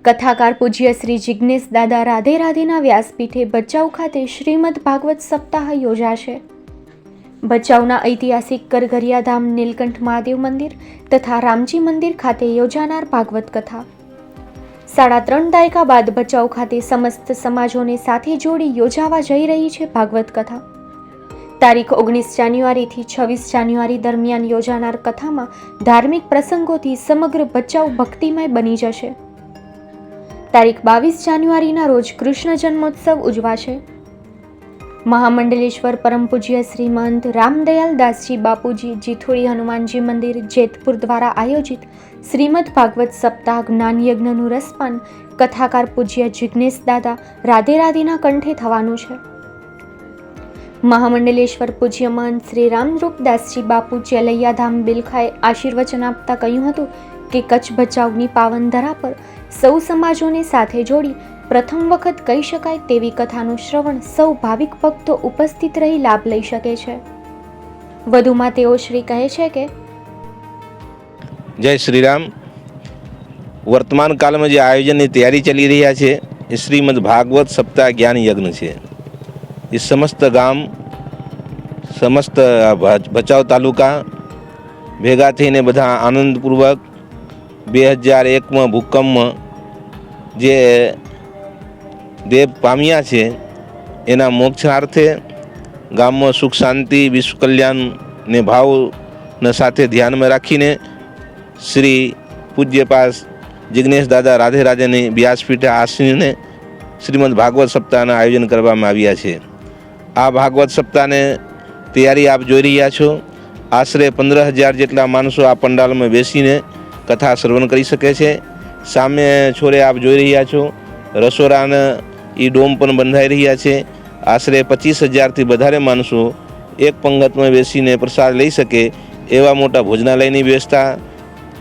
કથાકાર પૂજ્ય શ્રી જિજ્ઞેશ દાદા રાધે રાધેના વ્યાસપીઠે ભચાઉ ખાતે શ્રીમદ ભાગવત સપ્તાહ યોજાશે। ભચાઉના ઐતિહાસિક કરઘરિયા ધામ નીલકંઠ મહાદેવ મંદિર તથા રામજી મંદિર ખાતે યોજાનાર ભાગવત કથા 3.5 દાયકા બાદ ભચાઉ ખાતે સમસ્ત સમાજોને સાથે જોડી યોજાવા જઈ રહી છે ભાગવત કથા। તારીખ 19 જાન્યુઆરીથી 26 જાન્યુઆરી દરમિયાન યોજાનાર કથામાં ધાર્મિક પ્રસંગોથી સમગ્ર ભચાઉ ભક્તિમય બની જશે। તારીખ 22 જાન્યુઆરીના રોજ કૃષ્ણ જન્મોત્સવ ઉજવાશે। મહામંડલેશ્વર પરમ પૂજ્ય શ્રીમંત રામદયાલ દાસજી બાપુજી જીથોડી હનુમાનજી મંદિર જેતપુર દ્વારા આયોજિત શ્રીમદ ભાગવત સપ્તાહ જ્ઞાન યજ્ઞનું રસપાન કથાકાર પૂજ્ય જિજ્ઞેશ દાદા રાધે રાધેના કંઠે થવાનું છે। મહામંડલેશ્વર પૂજ્ય મહંત શ્રી રામરૂપદાસજી બાપુ ચેલૈયા ધામ બિલખાએ આશીર્વચન આપતા કહ્યું હતું કે કચ્છ ભચાઉની પાવન ધરા પર સૌ સમાજોને સાથે જોડી પ્રથમ વખત કહી શકાય તેવી કથાનું શ્રવણ સૌ ભાવિક ભક્તો ઉપસ્થિત રહી લાભ લઈ શકે છે। વધુમાં તેઓ શ્રી કહે છે કે जय श्री राम। वर्तमान काल में जो आयोजन की तैयारी चली रही है ये श्रीमद भागवत सप्ताह ज्ञान यज्ञ है। इस समस्त गाम समस्त भचाउ तालुका भेगा थईने बधा आनंदपूर्वक 2001 में भूकंप में जे देव पाम्या है एना मोक्षार्थे गाम में सुख शांति विश्व कल्याण ने भाव ने साथे ध्यान में राखीने श्री पूज्य पास जिग्नेश दादा राधे राधे व्यासपीठे आसीने श्रीमद भागवत सप्ताह आयोजन करवामां आव्या छे। आ भागवत सप्ताह ने तैयारी आप जोई रह्या छो। आश्रे 15,000 जेटला माणसों आ पंडाल में बेसीने कथा श्रवण करी सके छे। सामे छोरे आप जोई रह्या छो रसोराने ई डोम पण बंधाई रह्या छे। आश्रे 25,000 थी वधारे माणसों एक पंगत में बेसीने प्रसाद लई सके एवा मोटा भोजनालयनी व्यवस्था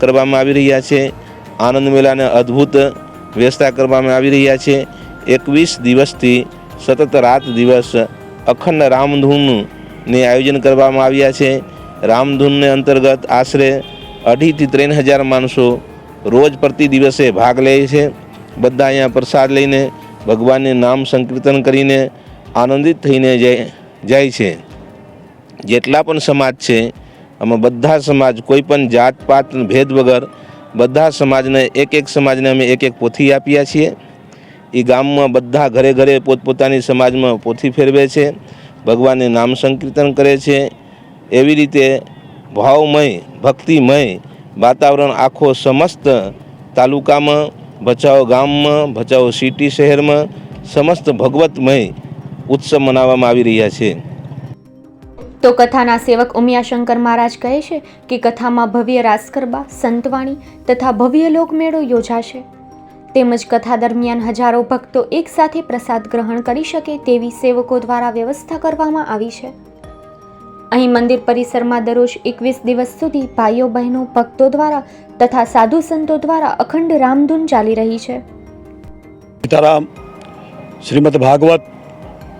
करवामां आवी रह्या छे। आनंद मेलाने अद्भुत व्यवस्था करवामां आवी रह्या छे। 21 दिवसथी सतत रात दिवस अखंड रामधून ने आयोजन करवामां आव्या छे। रामधून ने अंतर्गत आश्रे 2,500 થી 3,000 माणसों रोज प्रति दिवसे भाग ले छे। बधा अहींया प्रसाद लईने भगवानने नाम संकीर्तन करीने आनंदित थईने जाय छे। जेटला पण समाज छे अमे बधा समाज कोईपण जात पात भेद वगर बधा समाजने एक समाजने अमे एक पोथी आप्या छीए। ई गाममां बधा घरे घरे पोतपोतानी समाजमां पोथी फेरवे छे, भगवानने नाम संकीर्तन करे छे। एवी रीते भावमय भक्तिमय वातावरण आखो समस्त तालुका में भचाउ गाम में भचाउ सिटी शहर में समस्त भगवतमय उत्सव मनाववामां आवी रह्या छे। तो कथाना सेवक उमियाशंकर महाराज कहे छे कि कथामां भव्य रास गरबा संतवाणी तथा भव्य लोकमेळो योजाशे। तेमज कथा दरमियान हजारों भक्तों एक साथे प्रसाद ग्रहण करी शके तेवी सेवकों द्वारा व्यवस्था करवामां आवी छे। અહીં મંદિર પરિસરમાં દરરોજ 21 દિવસ સુધી ભાઈઓ બહેનો ભક્તો દ્વારા તથા સાધુ સંતો દ્વારા અખંડ રામધૂન ચાલી રહી છે। सीताराम श्रीमद भागवत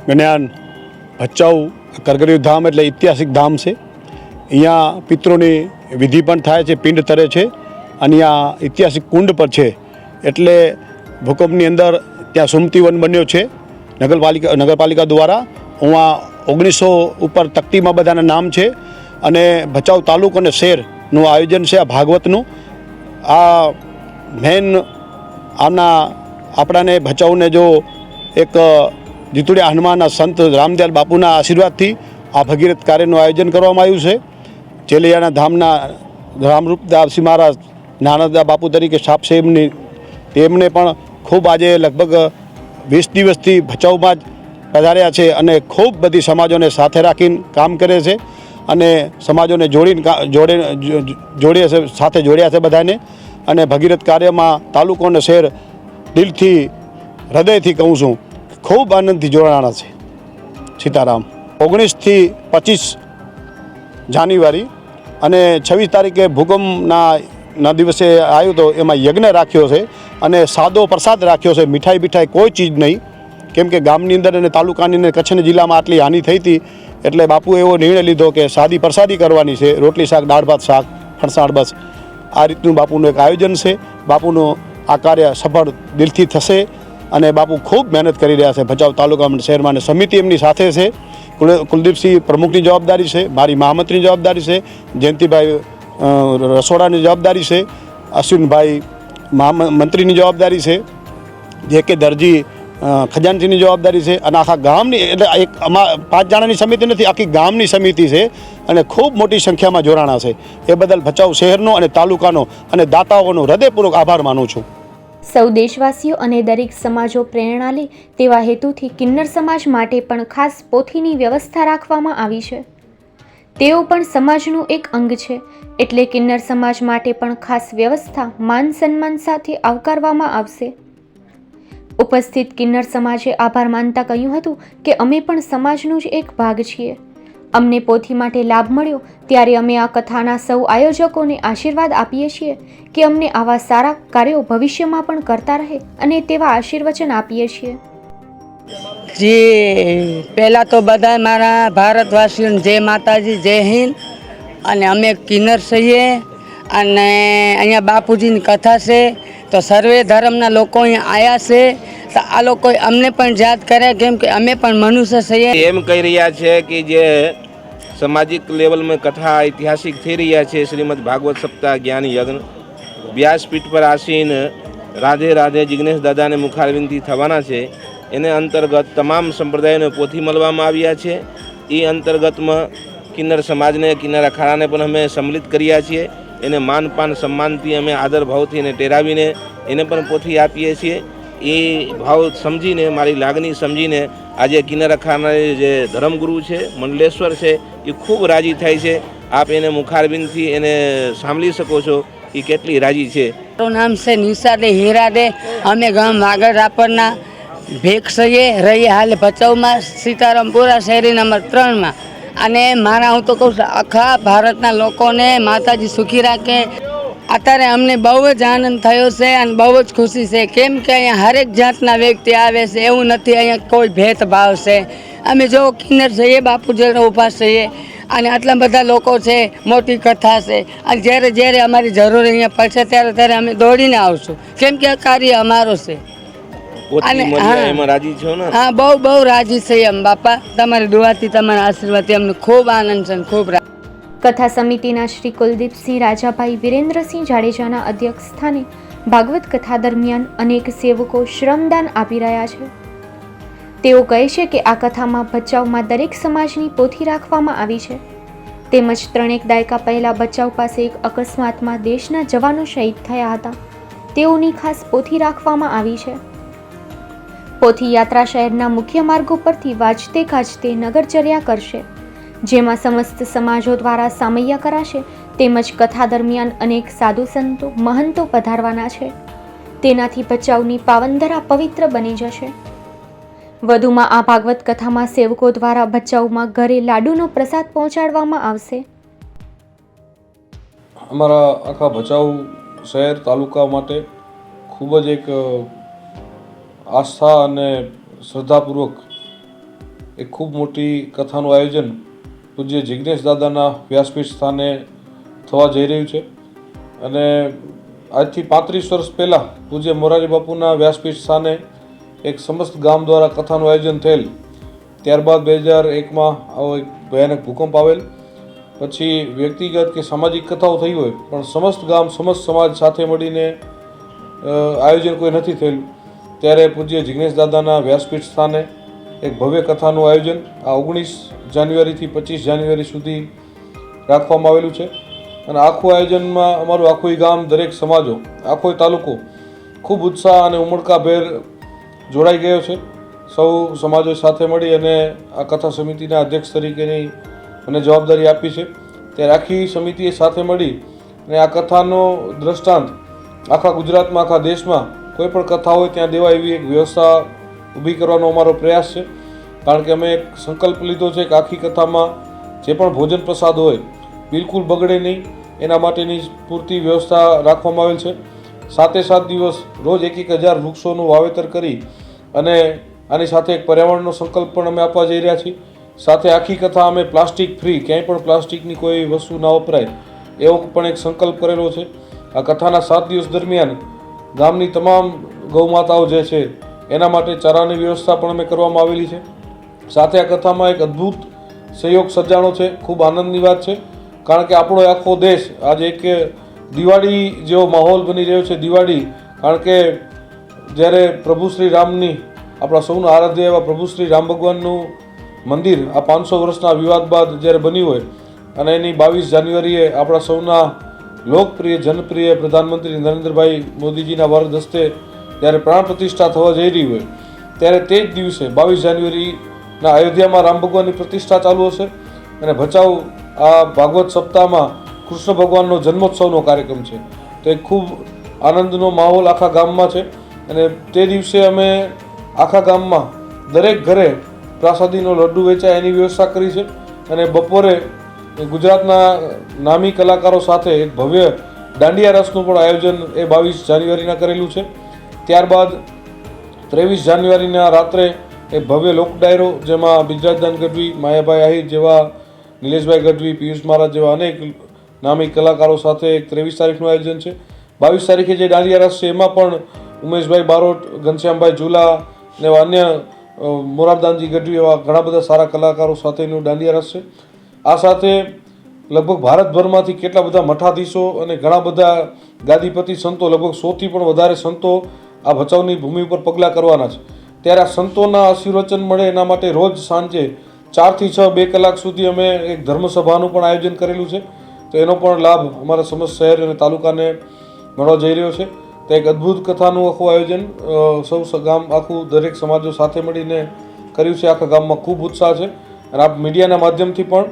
ज्ञान भचाउ करघरिया धाम एटले ऐतिहासिक धाम है। अहींया पितरोनी विधि पण थाय छे, पिंड तरे छे अने आ ऐतिहासिक कुंड पर छे एटले भूकंपनी अंदर त्यां सुमती वन बन्यो छे नगरपालिका द्वारा। उहाँ 1900 ऊपर तकती में बधाना नाम है अने भचाउ तालुको ने शहरનું आयोजन है। आ भागवतનું आ मेन आना आपणाने भचाउने जो एक जीतुड़िया हनुमानना संत रामदयाल बापूना आशीर्वादथी आ भगीरथ कार्यનું आयोजन करवामां આવ્યું છે। ચેલિયાના ધામના રામરૂપદાસજી મહારાજ નાનદા બાપુ તરીકે સ્થાપ છે તેમને પણ ખૂબ આજે લગભગ 20 દિવસથી ભચાઉમાં પધાર્યા છે અને ખૂબ બધી સમાજોને સાથે રાખીને કામ કરે છે અને સમાજોને જોડે સાથે જોડ્યા છે બધાને અને ભગીરથ કાર્યમાં તાલુકો અને શહેર દિલથી હૃદયથી કહું છું ખૂબ આનંદથી જોડાણા છે। સીતારામ। 19 થી 25 જાન્યુઆરી અને 26 તારીખે ભૂકંપના દિવસે આવ્યો તો એમાં યજ્ઞ રાખ્યો છે અને સાદો પ્રસાદ રાખ્યો છે। મીઠાઈ કોઈ ચીજ નહીં केम के गामनी अंदर ने तालुकानी ने कच्छ जिला में आटली हानि थई थी एटले बापू एवो निर्णय लीधो के सादी प्रसादी करवानी छे। रोटली शाक दाळ भात शाक फरसाण बस आ रीतनु बापूनुं एक आयोजन है। बापूनो આ કાર્ય સફળ દિલથી થશે અને બાપુ ખૂબ મહેનત કરી રહ્યા છે ભચાઉ તાલુકા શહેરમાં, અને સમિતિ એમની સાથે છે. કુલદીપસિંહ પ્રમુખની જવાબદારી છે, મારી મહામંત્રીની જવાબદારી છે, જયંતિભાઈ રસોડાની જવાબદારી છે, અશ્વિનભાઈ મહામંત્રીની જવાબદારી છે, જે કે દરજી ખજાનચીની જવાબદારી છે, અને આખા ગામની, એટલે એક 5 જણાની સમિતિ નથી, આખી ગામની સમિતિ છે અને ખૂબ મોટી સંખ્યામાં જોડાણા છે. એ બદલ ભચાઉ શહેરનો અને તાલુકાનો અને દાતાઓનો હૃદયપૂર્વક આભાર માનું છું. સૌ દેશવાસીઓ અને દરેક સમાજો પ્રેરણા લે તેવા હેતુથી કિન્નર સમાજ માટે પણ ખાસ પોથીની વ્યવસ્થા રાખવામાં આવી છે. તેઓ પણ સમાજનું એક અંગ છે, એટલે કિન્નર સમાજ માટે પણ ખાસ વ્યવસ્થા માન સન્માન સાથે આવકારવામાં આવશે. ઉપસ્થિત કિન્નર સમાજે આભાર માનતા કહ્યું હતું કે અમે પણ સમાજનો જ એક ભાગ છીએ. અમને પોથી માટે લાભ મળ્યો ત્યારે અમે આ કથાના સૌ આયોજકોને આશીર્વાદ આપીએ છીએ કે અમને આવા સારા કાર્યો ભવિષ્યમાં પણ કરતા રહે અને તેવા આશીર્વચન આપીએ છીએ. જી પહેલાં તો બધા મારા ભારતવાસીઓને જય માતાજી, જય હિન્દ. અને અમે કિન્નર છીએ અને અહીંયા બાપુજીની કથા છે, તો સર્વે ધર્મના લોકો અહીંયા આવ્યા છે, તો આ લોકો અમને પણ યાદ કર્યા, કેમ કે અમે પણ મનુષ્ય છીએ. એમ કહી રહ્યા છે કે જે સામાજિક લેવલમાં કથા ઐતિહાસિક થઈ રહ્યા છે, શ્રીમદ ભાગવત સપ્તાહ જ્ઞાન યજ્ઞ વ્યાસપીઠ પર આસીન રાધે રાધે જિગ્નેશ દાદાને મુખારવિંદથી થવાના છે. એને અંતર્ગત તમામ સંપ્રદાયોને પોથી મળવામાં આવ્યા છે. એ અંતર્ગતમાં કિન્નર સમાજને, કિન્નર અખાડાને પણ અમે સંમિલિત કર્યા છીએ. એને માનપાન સન્માનથી અમે આદર ભાવથી એને ટેરાવીને એને પણ પોથી આપીએ છીએ. એ ભાવ સમજીને, મારી લાગણી સમજીને આજે કિન્નર અખાડાના જે ધર્મગુરુ છે, મંડલેશ્વર છે, એ ખૂબ રાજી થાય છે. આપ એને મુખારબિંદથી એને સાંભળી શકો છો એ કેટલી રાજી છે. મારું નામ છે નિશાદે હીરાદે. અમે ગામ વાગડ રાપરના ભેખ છીએ, રહીએ હાલ ભચાઉમાં, સીતારામપુરા શેરી નંબર 3માં. અને હું તો કહું છું, આખા ભારતના લોકોને માતાજી સુખી રાખે. અત્યારે અમને બહુ જ આનંદ થયો છે અને બહુ જ ખુશી છે, કેમ કે અહીંયા હરેક જાતના વ્યક્તિ આવે છે, એવું નથી અહીંયા કોઈ ભેદભાવ છે. અમે જો કિન્નર છીએ, બાપુજી ઊભા છીએ અને આટલા બધા લોકો છે, મોટી કથા છે, અને જ્યારે જ્યારે અમારી જરૂર અહીંયા પડશે ત્યારે અમે દોડીને આવશું, કેમ કે આ કાર્ય અમારો છે. હા, બહુ રાજી છે એમ બાપા. તમારી દુઆથી, તમારા આશીર્વાદથી અમને ખૂબ આનંદ છે, ખૂબ. કથા સમિતિના શ્રી કુલદીપસિંહ રાજાભાઈ વિરેન્દ્રસિંહ જાડેજાના અધ્યક્ષ સ્થાને ભાગવત કથા દરમિયાન અનેક સેવકો શ્રમદાન આપી રહ્યા છે. તેઓ કહે છે કે આ કથામાં ભચાઉમાં દરેક સમાજની પોથી રાખવામાં આવી છે. તેમજ 3 દાયકા પહેલા ભચાઉ પાસે એક અકસ્માતમાં દેશના જવાનો શહીદ થયા હતા. તેઓની ખાસ પોથી રાખવામાં આવી છે. પોથી યાત્રા શહેરના મુખ્ય માર્ગો પરથી વાજતે ગાજતે નગરચર્યા કરશે, જેમાં સમસ્ત સમાજો દ્વારા સામૈયા કરાશે. તેમજ કથા દરમિયાન અનેક સાધુ સંતો, મહંતો પધારવાના છે. તેનાથી ભચાઉની પાવનધરા પવિત્ર બની જશે. વધુમાં આ ભાગવત કથામાં સેવકો દ્વારા ભચાઉમાં ઘરે લાડુનો પ્રસાદ પહોંચાડવામાં આવશે. અમારા આખા ભચાઉ શહેર તાલુકા માટે ખૂબ જ એક આસ્થા અને શ્રદ્ધાપૂર્વક એક ખૂબ મોટી કથાનું આયોજન પૂજ્ય જિગ્નેશ દાદાના વ્યાસપીઠ સ્થાને થવા જઈ રહ્યું છે. અને આજથી 35 વર્ષ પહેલાં પૂજ્ય મોરારી બાપુના વ્યાસપીઠ સ્થાને એક સમસ્ત ગામ દ્વારા કથાનું આયોજન થયેલ. ત્યારબાદ 2001માં આવો એક ભયાનક ભૂકંપ આવેલ. પછી વ્યક્તિગત કે સામાજિક કથાઓ થઈ હોય, પણ સમસ્ત ગામ, સમસ્ત સમાજ સાથે મળીને આયોજન કોઈ નથી થયેલું. ત્યારે પૂજ્ય જિગ્નેશ દાદાના વ્યાસપીઠ સ્થાને એક ભવ્ય કથાનું આયોજન આ 19 જાન્યુઆરીથી 25 જાન્યુઆરી સુધી રાખવામાં આવેલું છે. અને આખું આયોજનમાં અમારું આખું ગામ, દરેક સમાજો, આખો તાલુકો ખૂબ ઉત્સાહ અને ઉમળકાભેર જોડાઈ ગયો છે. સૌ સમાજો સાથે મળી અને આ કથા સમિતિના અધ્યક્ષ તરીકેની મને જવાબદારી આપી છે. ત્યારે આખી સમિતિએ સાથે મળી અને આ કથાનો દ્રષ્ટાંત આખા ગુજરાતમાં, આખા દેશમાં કોઈ પણ કથા હોય ત્યાં દેવા એવી એક વ્યવસ્થા ઊભી કરવાનો અમારો પ્રયાસ છે. કારણ કે અમે એક સંકલ્પ લીધો છે કે આખી કથામાં જે પણ ભોજન પ્રસાદ હોય બિલકુલ બગડે નહીં, એના માટેની પૂરતી વ્યવસ્થા રાખવામાં આવેલ છે. 7 દિવસ રોજ 1,000 વૃક્ષોનું વાવેતર કરી અને આની સાથે એક પર્યાવરણનો સંકલ્પ પણ અમે આપવા જઈ રહ્યા છીએ. સાથે આખી કથા અમે પ્લાસ્ટિક ફ્રી, ક્યાંય પણ પ્લાસ્ટિકની કોઈ વસ્તુ ના વપરાય એવો પણ એક સંકલ્પ કરેલો છે. આ કથાના 7 દિવસ દરમિયાન ગામની તમામ ગૌમાતાઓ જે છે એના માટે ચારાની વ્યવસ્થા પણ અમે કરવામાં આવેલી છે. સાથે આ કથામાં એક અદ્ભુત સહયોગ સર્જાણો છે. ખૂબ આનંદની વાત છે, કારણ કે આપણો આખો દેશ આજે એક દિવાળી જેવો માહોલ બની રહ્યો છે. દિવાળી, કારણ કે જ્યારે પ્રભુ શ્રી રામની, આપણા સૌના આરાધ્ય એવા પ્રભુ શ્રી રામ ભગવાનનું મંદિર આ 500 વર્ષના વિવાદ બાદ જ્યારે બન્યું હોય અને એની 22 જાન્યુઆરીએ આપણા સૌના લોકપ્રિય જનપ્રિય પ્રધાનમંત્રી નરેન્દ્રભાઈ મોદીજીના વરદ હસ્તે જ્યારે પ્રાણ પ્રતિષ્ઠા થવા જઈ રહી હોય, ત્યારે તે જ દિવસે 22 જાન્યુઆરીના અયોધ્યામાં રામ ભગવાનની પ્રતિષ્ઠા ચાલુ હશે અને ભચાઉ આ ભાગવત સપ્તાહમાં કૃષ્ણ ભગવાનનો જન્મોત્સવનો કાર્યક્રમ છે. તો એક ખૂબ આનંદનો માહોલ આખા ગામમાં છે અને તે દિવસે અમે આખા ગામમાં દરેક ઘરે પ્રસાદીનો લડ્ડુ વેચાય એની વ્યવસ્થા કરી છે અને બપોરે ગુજરાતના નામી કલાકારો સાથે એક ભવ્ય દાંડિયા રસનું પણ આયોજન એ 22 જાન્યુઆરીના કરેલું છે. ત્યારબાદ 23 જાન્યુઆરીના રાત્રે એક ભવ્ય લોક ડાયરો, જેમાં બિજરાજદાન ગઢવી, માયાભાઈ આહિર જેવા, નિલેશભાઈ ગઢવી, પિયુષ મહારાજ જેવા અનેક નામી કલાકારો સાથે એક 23 તારીખનું આયોજન છે. 22 તારીખે જે દાંડિયા રસ છે એમાં પણ ઉમેશભાઈ બારોટ, ઘનશ્યામભાઈ ઝુલા ને એવા અન્ય મોરારદાનજી ગઢવી એવા ઘણા બધા સારા કલાકારો સાથેનું દાંડિયા રસ છે. આ સાથે લગભગ ભારતભરમાંથી કેટલા બધા મઠાધીશો અને ઘણા બધા ગાદીપતિ સંતો, લગભગ 100થી પણ વધારે સંતો આ ભચાઉની ભૂમિ ઉપર પગલાં કરવાના છે. ત્યારે આ સંતોના આશીર્વચન મળે એના માટે રોજ સાંજે 4 થી 6 2 કલાક સુધી અમે એક ધર્મસભાનું પણ આયોજન કરેલું છે. તો એનો પણ લાભ અમારા સમસ્ત શહેર અને તાલુકાને મળવા જઈ રહ્યો છે. તો એક અદ્ભુત કથાનું આખું આયોજન સૌ ગામ આખું દરેક સમાજો સાથે મળીને કર્યું છે. આખા ગામમાં ખૂબ ઉત્સાહ છે અને આપ મીડિયાના માધ્યમથી પણ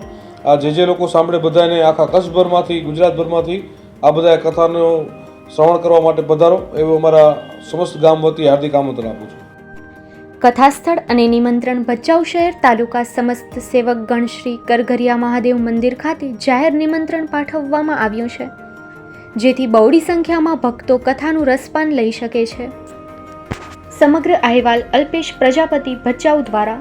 આ જે લોકો સાંભળે બધાને આખા કચ્છભરમાંથી, ગુજરાતભરમાંથી આ બધા કથાનો શ્રવણ કરવા માટે પધારો એવું અમારા સમસ્ત ગામ વતી હાર્દિક આમંત્રણ આપું છું. કથાસ્થળ અને નિમંત્રણ ભચાઉ શહેર તાલુકા સમસ્ત સેવકગણ શ્રી કરઘરિયા મહાદેવ મંદિર ખાતે જાહેર નિમંત્રણ પાઠવવામાં આવ્યું છે, જેથી બહોળી સંખ્યામાં ભક્તો કથાનું રસપાન લઈ શકે છે. સમગ્ર અહેવાલ અલ્પેશ પ્રજાપતિ ભચાઉ દ્વારા